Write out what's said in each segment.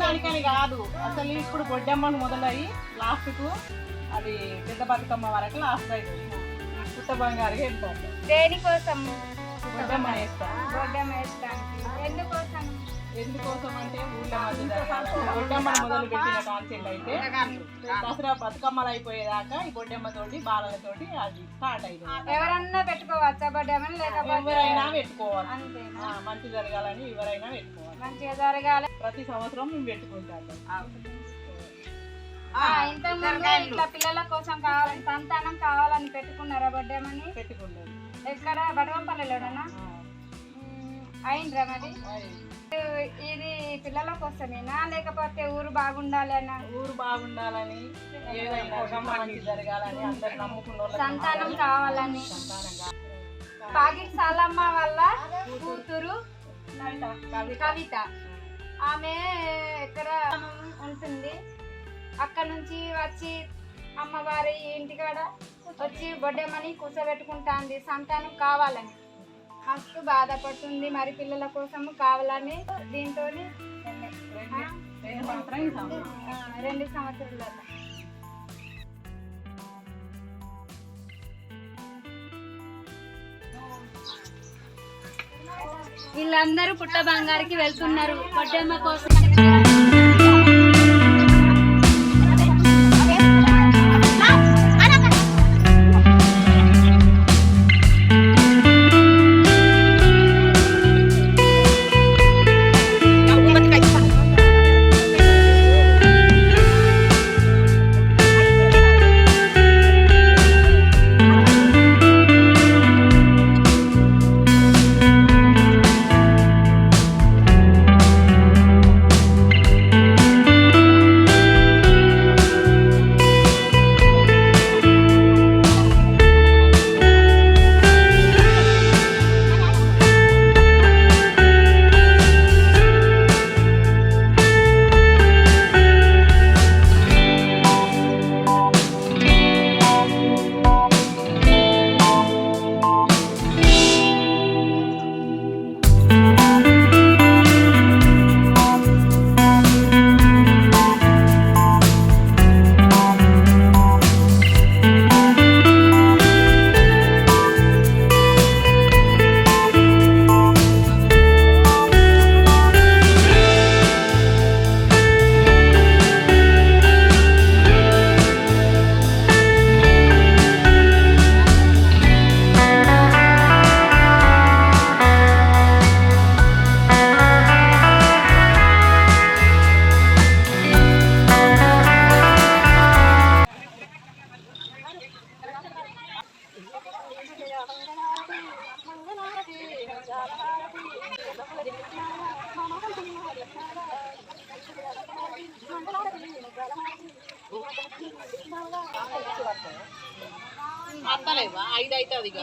దానికని కాదు, అసలు ఇప్పుడు బొడ్డమ్మను మొదలయ్యి లాస్ట్కు అది పెద్ద బతుకమ్మ వరకు లాస్ట్ అవుతుంది. పుట్ట బంగారుగా వెళ్తారు. దేనికోసం? బొడ్డమ్మ వేస్తాం. బొడ్డమ్మ వేస్తానికి ఎందుకోసం? ఎందుకోసం అంటే ఊళ్ళో బొడ్డమ్మను మొదలు పెట్టిన కాన్సెప్ట్ అయితే దసరా బతుకమ్మలు అయిపోయేదాకా ఈ బొడ్డమ్మతోటి బాలలతోటి అది స్టార్ట్ అయింది. ఎవరన్నా పెట్టుకోవచ్చా బొడ్డమ్మని? లేకపోతే ఎవరైనా పెట్టుకోవాలి. అంతేనా? మంచి జరగాలని ఎవరైనా పెట్టుకోవాలి. మంచిగా జరగాలి. ప్రతి సంవత్సరం మేము పెట్టుకుంటాము. ఇంతకుముందు ఇట్లా పిల్లల కోసం కావాలని సంతానం కావాలని పెట్టుకున్నారా బొడ్డమ్మని? పెట్టుకుంటాము. ఎక్కడ? బడవంపల్లిలోనా అయిండ్రా? మరి ఇది పిల్లల కోసమేనా లేకపోతే ఊరు బాగుండాలి అన్న? ఊరు బాగుండాలని, ఏదైనా మంచి జరగాలని, అందరు నమ్ముకున్న సంతానం కావాలని. పాకిట్ సాలమ్మ వాళ్ళ కూతురు కవిత, ఆమె ఎక్కడ ఉంటుంది, అక్కడ నుంచి వచ్చి అమ్మవారి ఇంటికాడ వచ్చి బొడ్డమ్మని కూర్చోబెట్టుకుంటాంది సంతానం కావాలని. మస్తు బాధపడుతుంది. మరి పిల్లల కోసం కావాలని దీంతో 2 సంవత్సరాల వీళ్ళందరూ పుట్ట బంగారికి వెళ్తున్నారు బొడ్డమ్మ కోసం. అత్తలేవా? 5 అవుతుంది ఇక.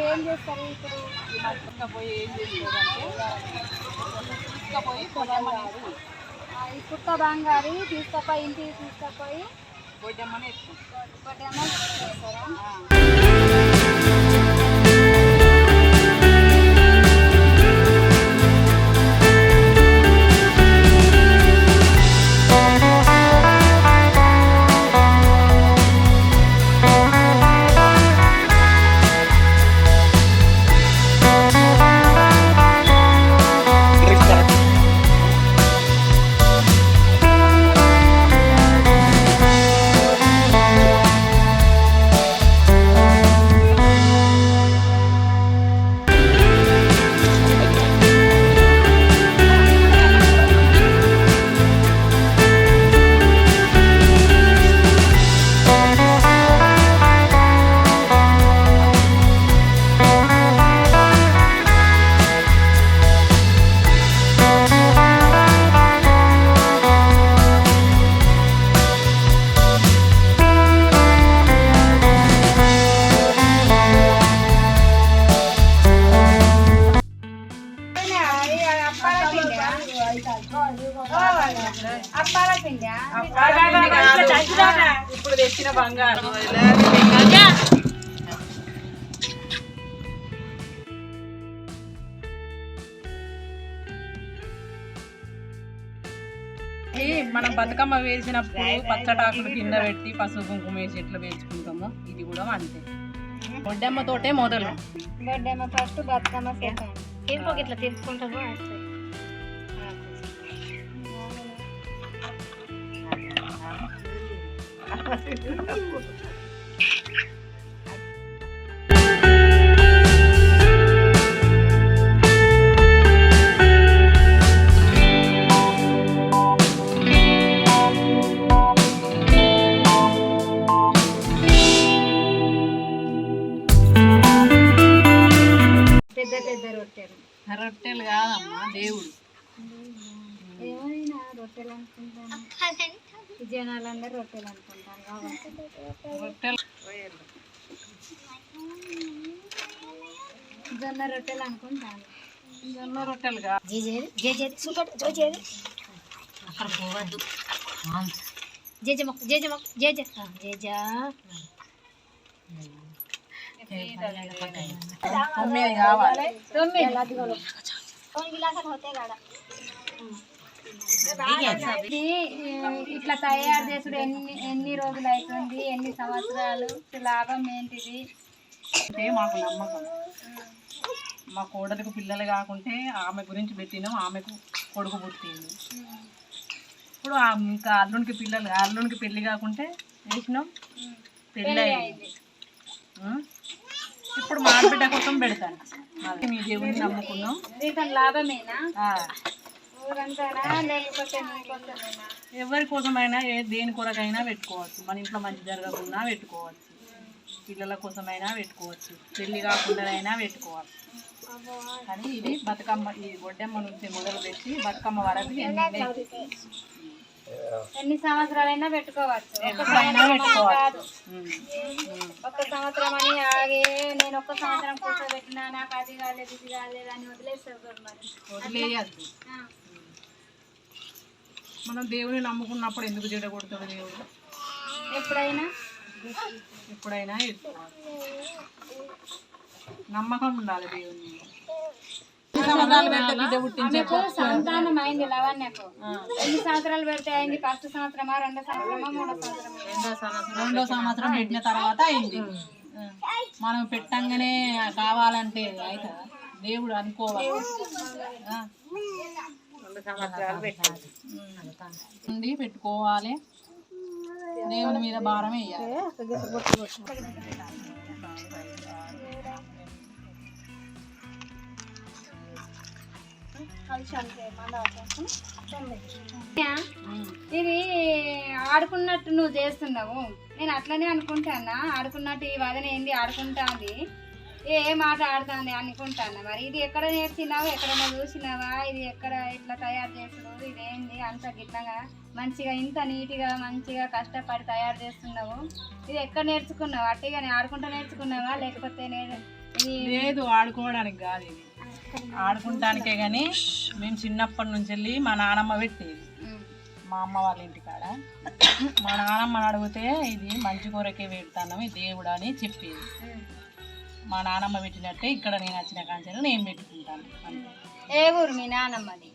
ఏం చేస్తారు ఇప్పుడు? తీసుకపోయి ఏం చేస్తారంటే తీసుకపోయి ఈ పుట్ట బంగారి తీసుకపోయి ఇంటికి తీసుకపోయి బొడ్డమ్మని ఎత్తుకుంటారు. బొడ్డమ్మ చేస్తారా? ఇప్పుడు తెచ్చిన బంగారం మనం బతుకమ్మ వేసినప్పుడు పచ్చటాకులు కింద పెట్టి పసుపు కుంకుమ వేసి ఎట్లా వేసుకుంటామో ఇది కూడా అంతే. బొడ్డమ్మతోటే మొదలు. Boddamma first, Bathukamma second. తీర్పుకి ఇట్లా తీసుకుంటాము. పెద్ద పెద్ద రొట్టెలు. రొట్టెలు కాదమ్మా, దేవుడు. ఏమైనా రొట్టెలు అనుకుంటాను, జనాలందరూ రొట్టెలు అనుకుంటాను కాబట్టి రొట్టెలు జొన్న రొట్టెలు అనుకుంటాను. జొన్న రొట్టెలు కాదు. అక్కడ పోవద్దు. జేజమ్మకు జేజమ్మకు జేజ జేజ 9 కావాలి. 9 ఇది ఇట్లా తయారు చేసుడు ఎన్ని రోజులు అవుతుంది, ఎన్ని సంవత్సరాలు, లాభం ఏంటిది అంటే మాకు నమ్మకం. మా కోడలికి పిల్లలు కాకుంటే ఆమె గురించి పెట్టినాం, ఆమెకు కొడుకు పుట్టింది. ఇప్పుడు ఇంకా అల్లునికి పెళ్లి కాకుంటే వేసినాం, పెళ్ళి అయింది. ఇప్పుడు మా ఆడబిడ్డ కోసం పెడతాను. మీ దేవుడిని నమ్ముకున్నాం. లాభమేనా? ఎవరి కోసమైనా దేని కొరకైనా పెట్టుకోవచ్చు. మన ఇంట్లో మంచి జరగకుండా పెట్టుకోవచ్చు, పిల్లల కోసమైనా పెట్టుకోవచ్చు, పెళ్లి కాకుండా అయినా పెట్టుకోవచ్చు. కానీ ఇది బతుకమ్మ, ఈ గొడ్డెమ్మ నుంచి మొదలు పెట్టి బతుకమ్మ వరకు ఎన్ని సంవత్సరాలైనా పెట్టుకోవచ్చు. ఒక్క సంవత్సరం అని ఆగే నేను ఒక్క సంవత్సరం కూర్చోబెట్టినా నాకు అది కాలేదు ఇది కాలేదు అని వదిలేయద్దు. మనం దేవుని నమ్ముకున్నప్పుడు ఎందుకు చెడగొడతాడు దేవుడు? ఎప్పుడైనా నమ్మకం ఉండాలి దేవుని. సంతానం అయింది లవణ్యకు. ఎన్ని సంవత్సరాలు పెడితే అయింది? ఫస్ట్ సంవత్సరమా, రెండో సంవత్సరమా, మూడో సంవత్సరమా? రెండో సంవత్సరం పెట్టిన తర్వాత అయింది. మనం పెట్టంగానే కావాలంటే అయితే దేవుడు అనుకోవాలి. 2 సంవత్సరాలు పెట్టుకోవాలి, దేవుని మీద భారం వేయాలి. ఇది ఆడుకున్నట్టు నువ్వు చేస్తున్నావు. నేను అట్లనే అనుకుంటానా, ఆడుకున్నట్టు ఈ వదన ఏంది ఆడుకుంటాంది, ఏ మాట ఆడుతుంది అనుకుంటాను. మరి ఇది ఎక్కడ నేర్చినావు, ఎక్కడైనా చూసినావా? ఇది ఎక్కడ ఇట్లా తయారు చేసుడు, ఇదేంది అంత గిట్లగా మంచిగా ఇంత నీట్గా మంచిగా కష్టపడి తయారు చేస్తున్నావు? ఇది ఎక్కడ నేర్చుకున్నావు? అట్టిగా ఆడుకుంటా నేర్చుకున్నావా లేకపోతే? లేదు, ఆడుకోవడానికి కాదు, ఇది ఆడుకుంటానికే. కానీ మేము చిన్నప్పటి నుంచి వెళ్ళి మా నానమ్మ పెట్టేది మా అమ్మ వాళ్ళ ఇంటికాడ. మా నానమ్మని అడిగితే ఇది మంచి కొరకే పెడతాను దేవుడు అని చెప్పేది. మా నానమ్మ పెట్టినట్టే ఇక్కడ నేను వచ్చిన కాంచెలు నేను పెట్టుకుంటాను. ఏ ఊరు మీ నానమ్మది?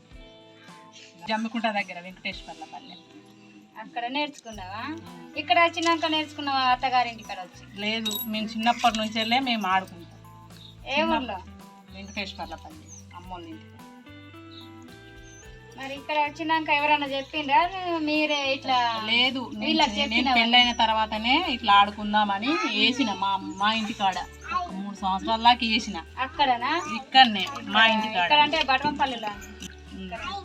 జమ్మికుంట దగ్గర వెంకటేశ్వర్లపల్లె. అక్కడ నేర్చుకున్నావా? ఇక్కడ వచ్చినాక నేర్చుకున్నావా అత్తగారింటి కాడ వచ్చి? లేదు, మేము చిన్నప్పటి నుంచి వెళ్ళే మేము ఆడుకుంటాం. ఏ ఊర్లో? వెంకటేశ్వర్లపల్లి అమ్మోళ్ళ ఇంటి. మరి ఇక్కడ వచ్చినాక ఎవరన్నా చెప్పిండ్రా మీరే ఇట్లా? లేదు, నేను పెళ్ళైన తర్వాతనే ఇట్లా ఆడుకుందామని వేసిన మా ఇంటికాడ. 3 సంవత్సరాల దాకా వేసిన. అక్కడనా? ఇక్కడనే మా ఇంటికాడ. అంటే బటవనపల్లిలో?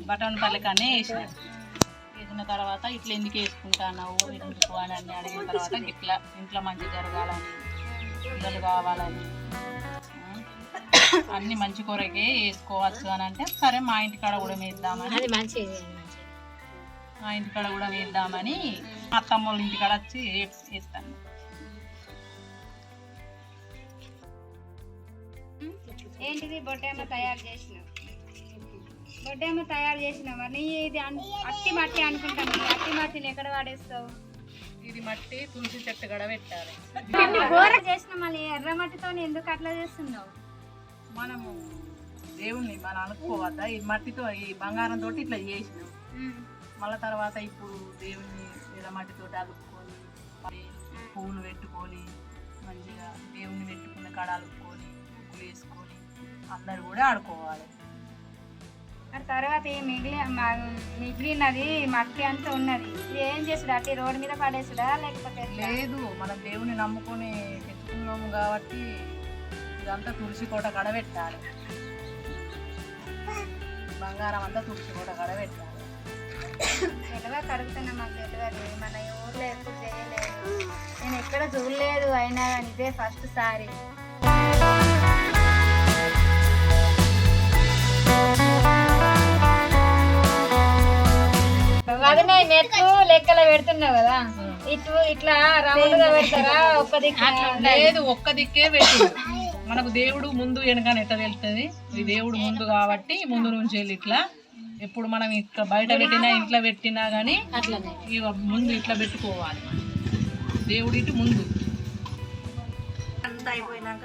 బటవనపల్లి కానీ వేసిన తర్వాత ఇట్లా ఎందుకు వేసుకుంటున్నావు ఎందుకు అని అడిగిన తర్వాత ఇట్లా ఇంట్లో మంచి జరగాలని, పిల్లలు కావాలని, అన్ని మంచి కొరకే వేసుకోవచ్చు అని అంటే సరే మా ఇంటికాడ కూడా వేద్దామని, మా ఇంటికాడ కూడా వేద్దామని అత్తమ్మ వాళ్ళ ఇంటికాడ వచ్చి వేస్తాను. ఏంటిది బొడ్డమ్మ తయారు చేసినావు? దొడ్డేమో తయారు చేసిన మరి ఇది అట్టి మట్టి అనుకుంటాను. అట్టి మట్టిని ఎక్కడ వాడేస్తావు? ఇది మట్టి తులసి చెట్టు గడ పెట్టాలి. ఘోర చేసిన మళ్ళీ ఎర్ర మట్టితో ఎందుకు అట్లా చేస్తున్నావు? మనము దేవుణ్ణి మనం అనుకోవద్దా? ఈ మట్టితో ఈ బంగారం తోటి ఇట్లా చేసినాం. మళ్ళీ తర్వాత ఇప్పుడు దేవుణ్ణి ఎర్ర మట్టితో అలుపుకొని పువ్వులు పెట్టుకొని మంచిగా దేవుణ్ణి పెట్టుకున్న కాడ అలుపుకొని ముగ్గులు వేసుకొని అందరు కూడా ఆడుకోవాలి. మరి తర్వాత మిగిలినది మట్టి అంతా ఉన్నది, ఇది ఏం చేసుడు? అట్టి రోడ్డు మీద పడేసుడా లేకపోతే లేదు, మనం దేవుని నమ్ముకొని తెచ్చుకున్నాము కాబట్టి ఇదంతా తులసి కోట కడ పెట్టాలి. బంగారం అంతా తులసి కోట కడ పెట్టాలి. తెలివక అడుగుతున్నా, మాకు తెలియదు, మన ఊర్లో ఎప్పుడు చేయలేదు, నేను ఎక్కడ చూడలేదు, అయినా కానీ ఇదే ఫస్ట్ సారి. అదే నెట్లు లెక్కలు పెడుతున్నావు కదా, ఇటు ఇట్లా రౌండ్ గా పెడతారా? ఒక్క దిక్కు లేదు, ఒక్క దిక్కే పెట్టి మనకు దేవుడు ముందు వెనకాల ఎట్లా తెలుస్తుంది? ఈ దేవుడు ముందు కాబట్టి ముందు నుంచి వెళ్ళి ఇట్లా ఎప్పుడు మనం ఇట్లా బయట పెట్టినా ఇంట్లో పెట్టినా కానీ అట్లనే ముందు ఇట్లా పెట్టుకోవాలి. దేవుడు ఇటు ముందు అంతా అయిపోయినాక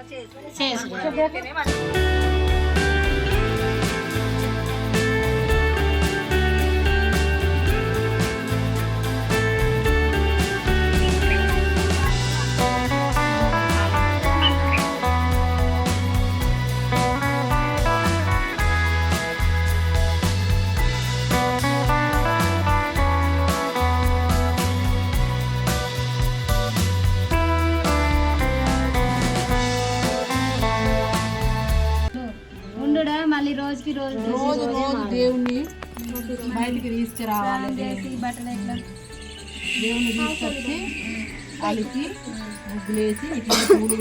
మళ్ళీ రోజుకి రోజు రోజు రోజు దేవుణ్ణి బయటికి తీసుకురావాలి. బట్టలు ఎట్లా దేవుణ్ణి తీసుకొచ్చి కలిపి ముగ్గులేసి ఇట్లా పూలు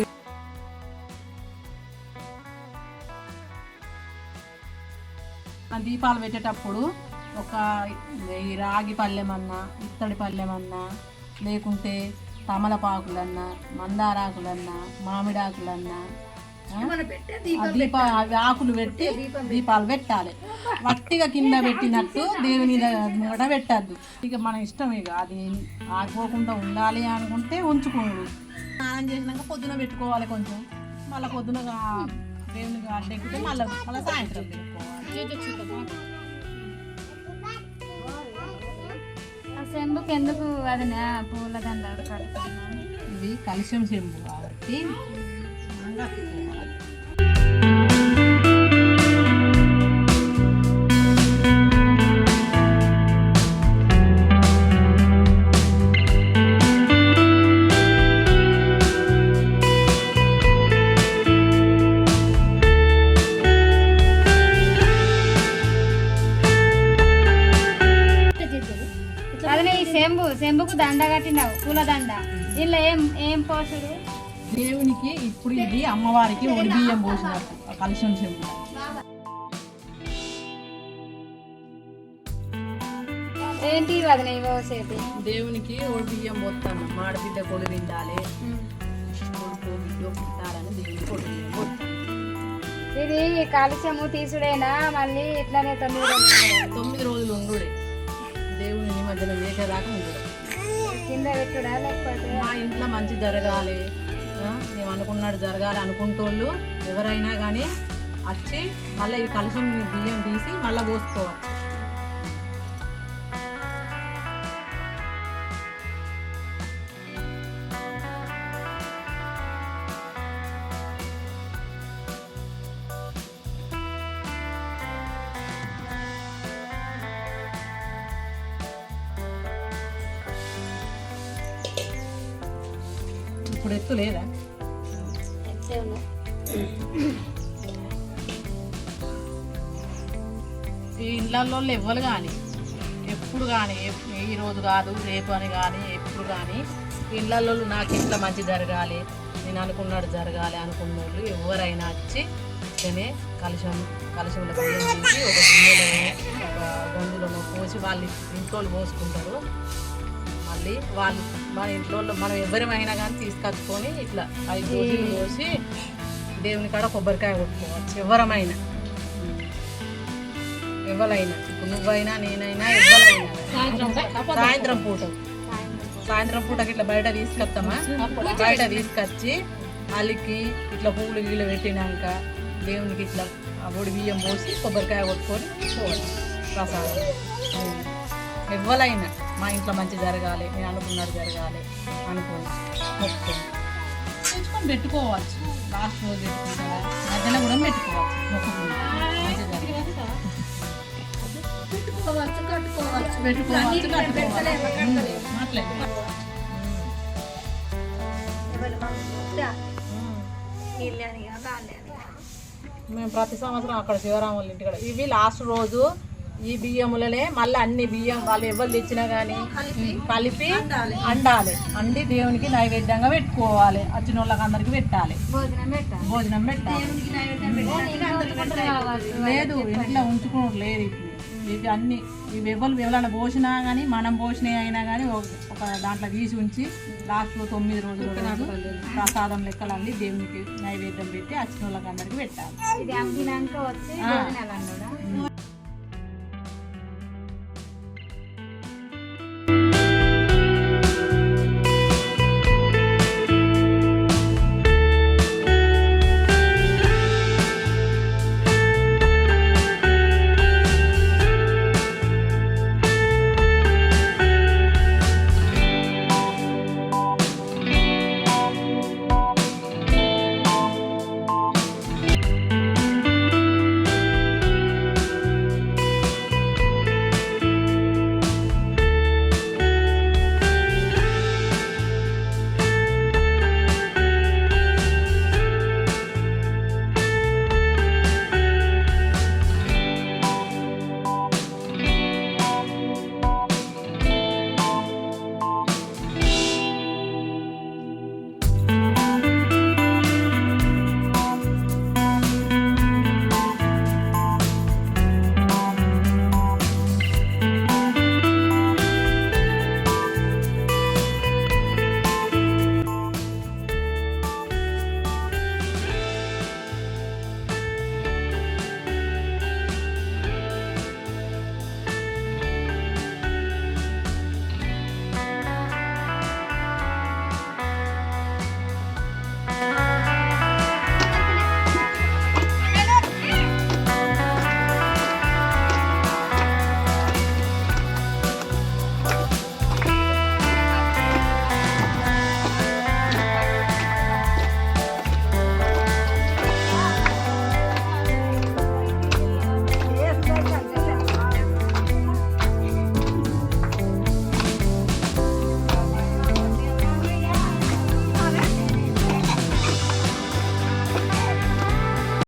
దీపాలు పెట్టేటప్పుడు ఒక ఈ రాగి పళ్ళెమన్నా ఇత్తడి పళ్ళెమన్నా లేకుంటే తమలపాకులన్నా మందారాకులన్నా మామిడాకులన్నా ఆకులు పెట్టి దీపాలు పెట్టాలి. వట్టిగా కింద పెట్టినట్టు దేవుని ముంగట పెట్టద్దు. ఇక మన ఇష్టం, ఇక అది ఆగిపోకుండా ఉండాలి అనుకుంటే ఉంచుకోడు. స్నానం చేసినాక పొద్దున పెట్టుకోవాలి కొంచెం, మళ్ళీ పొద్దున దేవునికి అడ్డెక్కితే మళ్ళీ సాయంత్రం పెట్టుకోవాలి. చెంబుకి ఎందుకు అది పూల దండ కడుతున్నాను? ఇది కలుషం చెంబు కాబట్టి చెంబుకు దండ కట్టినావు, పూల దండ. దీనిలో ఏం పోసుడు? దేవునికి ఇప్పుడు ఇది అమ్మవారికి ఒడి బియ్యం పోసినట్టు కలుషం చెంబు. ఏంటి వదిన పోసేది? దేవునికి ఒడి బియ్యం పోతాను. మాడబిడ్డ కొడు తిండాలి, కొడుకు బిడ్డ పుట్టాలని దేవునికి ఒడి బియ్యం పోతాను. ఇది కలుషము తీసుడేనా? మళ్ళీ ఇట్లానే 9 రోజులు ఉండుడే. దేవుని నిమజ్జనం చేసేదాకా ఉండు. కింద పెట్టుడా లేకపోతే? మా ఇంట్లో మంచి జరగాలి, మేము అనుకున్నట్టు జరగాలి అనుకుంటోళ్ళు ఎవరైనా కానీ వచ్చి మళ్ళీ ఈ కలుషం బియ్యం తీసి మళ్ళీ పోసుకోవచ్చు. ఇప్పుడు ఎత్తు లేదా? ఈ ఇళ్ళల్లో ఎవ్వరు కానీ ఎప్పుడు కానీ ఈ రోజు కాదు రేపు అని కానీ ఎప్పుడు కానీ ఇళ్ళల్లో నాకు ఇంట్లో మంచి జరగాలి, నేను అనుకున్నట్టు జరగాలి అనుకున్న వాళ్ళు ఎవరైనా వచ్చి ఇట్లనే కలుషంలో బియ్యం తీసి ఒక గిన్నెలో ఒక గొంతులో పోసి వాళ్ళు ఇంట్లో పోసుకుంటారు. మళ్ళీ వాళ్ళు మన ఇంట్లో మనం ఎవరిమైనా కానీ తీసుకొచ్చుకొని ఇట్లా 5 రోజులు పోసి దేవుని కాడ కొబ్బరికాయ కొట్టుకోవచ్చు ఎవరమైనా. ఎవరైనా ఇప్పుడు నువ్వైనా నేనైనా ఎవరైనా సాయంత్రం పూటకి ఇట్లా బయట తీసుకొస్తామా, బయట తీసుకొచ్చి అలికి ఇట్లా పువ్వులు గీళ్ళు పెట్టినాక దేవునికి ఇట్లా ఆ పొడి బియ్యం పోసి కొబ్బరికాయ కొట్టుకొని పోవాలి ప్రసాదం. ఎవరైనా మా ఇంట్లో మంచి జరగాలి, నేను అనుకున్నది జరగాలి అనుకోని మొక్కుకొని తెచ్చుకొని పెట్టుకోవచ్చు. లాస్ట్ రోజు పెట్టుకుంటారా, మధ్యలో కూడా పెట్టుకోవచ్చు. మొక్కుకుంటా మంచి జరగాలి పెట్టుకోవచ్చు మేము ప్రతి సంవత్సరం అక్కడ శివరాముల ఇంటికాడ ఇవి లాస్ట్ రోజు ఈ బియ్యములనే మళ్ళీ అన్ని బియ్యం వాళ్ళు ఎవరు తెచ్చినా కానీ కలిపి అండాలి. అండి దేవునికి నైవేద్యంగా పెట్టుకోవాలి. వచ్చిన వాళ్ళకి అందరికి పెట్టాలి, భోజనం పెట్టాలి. లేదు ఇంట్లో ఉంచుకోవడం లేదు. ఇవి అన్ని ఇవి ఎవరైనా పోసినా కానీ మనం పోసినవి అయినా కానీ ఒక దాంట్లో తీసి ఉంచి లాస్ట్లో 9 రోజుల రోజు ప్రసాదం లెక్కలండి దేవునికి నైవేద్యం పెట్టి వచ్చిన వాళ్ళకి అందరికి పెట్టాలి.